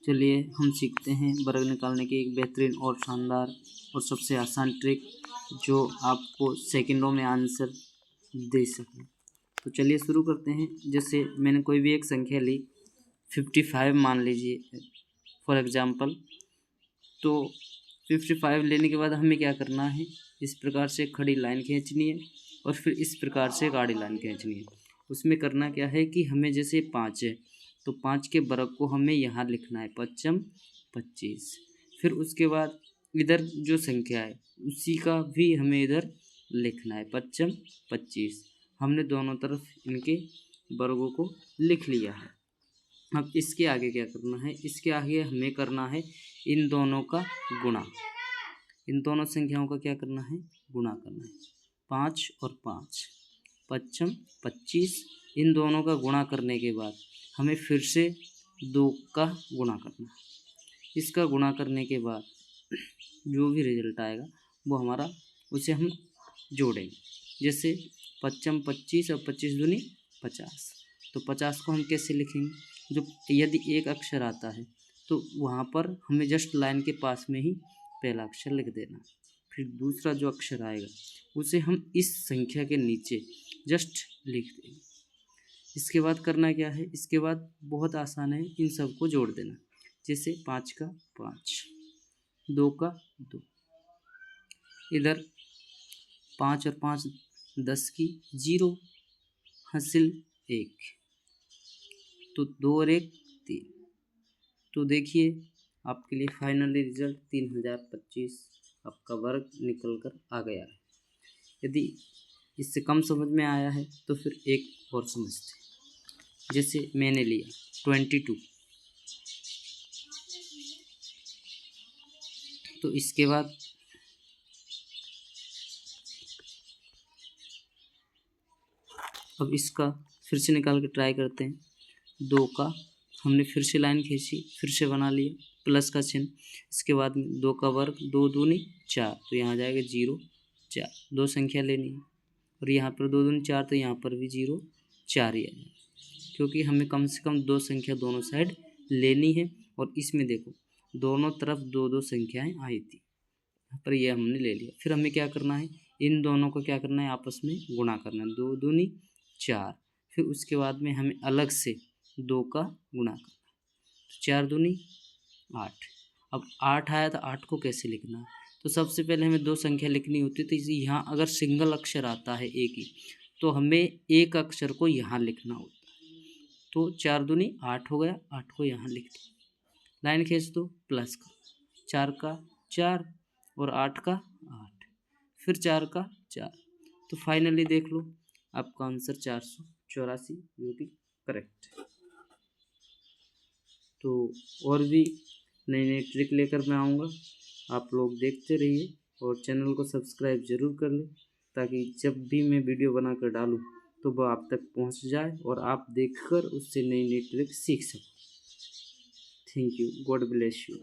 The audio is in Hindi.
चलिए हम सीखते हैं वर्ग निकालने की एक बेहतरीन और शानदार और सबसे आसान ट्रिक जो आपको सेकंडों में आंसर दे सके। तो चलिए शुरू करते हैं। जैसे मैंने कोई भी एक संख्या ली 55 मान लीजिए फॉर एग्ज़ाम्पल। तो 55 लेने के बाद हमें क्या करना है, इस प्रकार से खड़ी लाइन खींचनी है और फिर इस प्रकार से गाढ़ी लाइन खींचनी है। उसमें करना क्या है कि हमें जैसे 5 है तो 5 के वर्ग को हमें यहाँ लिखना है 5 25। फिर उसके बाद इधर जो संख्या है उसी का भी हमें इधर लिखना है 5 25। हमने दोनों तरफ इनके वर्गों को लिख लिया है। अब इसके आगे क्या करना है, इसके आगे हमें करना है इन दोनों का गुणा। इन दोनों संख्याओं का क्या करना है, गुणा करना है। 5 और 5 5 25। इन दोनों का गुणा करने के बाद हमें फिर से 2 का गुणा करना है। इसका गुणा करने के बाद जो भी रिजल्ट आएगा वो हमारा उसे हम जोड़ेंगे। जैसे 5 25 और 25 दूनी 50। तो 50 को हम कैसे लिखेंगे, जो यदि एक अक्षर आता है तो वहाँ पर हमें जस्ट लाइन के पास में ही पहला अक्षर लिख देना। फिर दूसरा जो अक्षर आएगा उसे हम इस संख्या के नीचे जस्ट लिख देंगे। इसके बाद करना क्या है, इसके बाद बहुत आसान है, इन सबको जोड़ देना। जैसे 5 का 5, 2 का 2, इधर 5 और 5 10 की 0 हासिल 1, तो 2 और 1 3। तो देखिए आपके लिए फाइनली रिजल्ट 3025 आपका वर्ग निकल कर आ गया है। यदि इससे कम समझ में आया है तो फिर एक और समझते हैं। जैसे मैंने लिया 22, तो इसके बाद अब इसका फिर से निकाल के ट्राई करते हैं। 2 का हमने फिर से लाइन खींची, फिर से बना लिया प्लस का चिन्ह। इसके बाद में 2 का वर्ग 2 दूनी 4, तो यहाँ आ जाएगा 0 4। 2 संख्या लेनी है और यहाँ पर 2 दूनी 4, तो यहाँ पर भी 0 4 ही आ जाएगा, क्योंकि हमें कम से कम 2 संख्या दोनों साइड लेनी है। और इसमें देखो दोनों तरफ 2 संख्याएं आई थी, यहाँ पर यह हमने ले लिया। फिर हमें क्या करना है, इन दोनों को क्या करना है, आपस में गुणा करना है। 2 दूनी 4। फिर उसके बाद में हमें अलग से 2 का गुणा करना है। 4 दूनी 8। अब 8 आया तो 8 को कैसे लिखना है, तो सबसे पहले हमें 2 संख्या लिखनी होती है। तो इसी यहाँ अगर सिंगल अक्षर आता है एक ही, तो हमें एक अक्षर को यहाँ लिखना होता है। तो 4 दूनी 8 हो गया, 8 को यहाँ लिख दो, लाइन खींच दो प्लस का 4 का 4 और 8 का 8, फिर 4 का 4। तो फाइनली देख लो आपका आंसर 484 जो कि करेक्ट है। तो और भी नई नई ट्रिक लेकर मैं आऊँगा, आप लोग देखते रहिए और चैनल को सब्सक्राइब ज़रूर कर लें, ताकि जब भी मैं वीडियो बनाकर डालूँ तो वह आप तक पहुंच जाए और आप देखकर उससे नई नई ट्रिक सीख सकें। Thank you, God bless you.